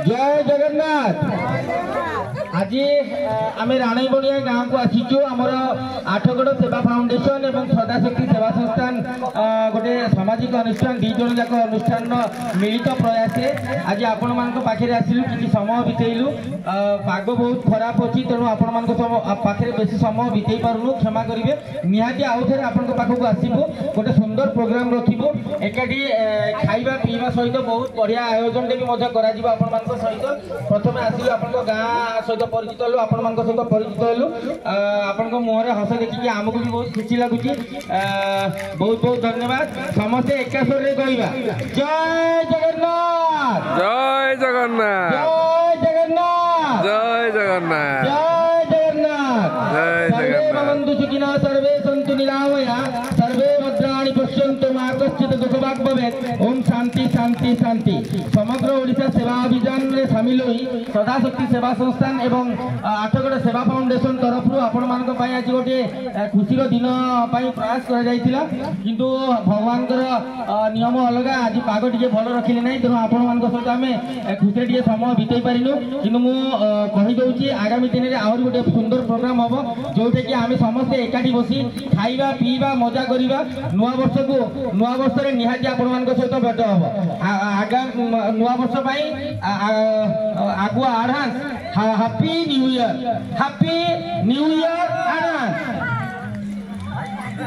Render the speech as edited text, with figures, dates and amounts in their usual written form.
जय जगन्नाथ। आज आम राणीबणिया गाँव को आसीचु आमर आठगड़ सेवा फाउंडेशन एवं सदाशक्ति सेवा संस्थान गोटे सामाजिक अनुष्ठान दी जन जाक अनुष्ठान मिलित प्रयास आज आपण मान पाखे आसिलु कि समय बितेलु पाग बहुत खराब अच्छी तेणु आपण पाखे बेसी समय बिते पारुनु क्षमा करेंगे निहाती आउ थे आपण पाखक आसबू गोटे सुंदर प्रोग्राम रखू एकाठी खाइबा पीवा सहित बहुत बढ़िया आयोजन सहित प्रथम आसिलु आपण गाँ सहित परिचित हलु आपण सहित परिचित हलु आपण मुहर हस देखिए आमको भी बहुत खुशी लगुच बहुत बहुत धन्यवाद समस्ते एका स्वर रे कहबा जय जगन्नाथ जय जगन्नाथ जय जगन्नाथ जय जगन्नाथ जय जगन्नाथ जय सर्वे भवन्तु सुखिनः सर्वे सन्तु निरामया सर्वे भद्राणि पश्यन्तु मा कश्चित् दुःखभाग् भवेत् ओम शांति शांति शांति समग्र ओडिशा सेवा अभियान रे शामिल होई सदाशक्ति सेवा संस्थान एवं आठगड़ सेवा फाउंडेशन तरफ आपण मान आज गोटे खुशी दिन प्रयास किंतु भगवान नियम अलग आज पाग टे भल रखिले ना तेणु आपण मान सहित आम खुशी टे समय बिताई पारिनु कि मुझे आगामी दिन में आहरी गोटे सुंदर प्रोग्राम हम जोटा कि आम समस्ते एकाठी बसी खाइबा पीवा मजा करवा नुआ वर्ष को नुआ वर्ष में निहाती आपण मान सहित भेट हम आगा नुआ वर्ष आगुआ advance happy new year advance.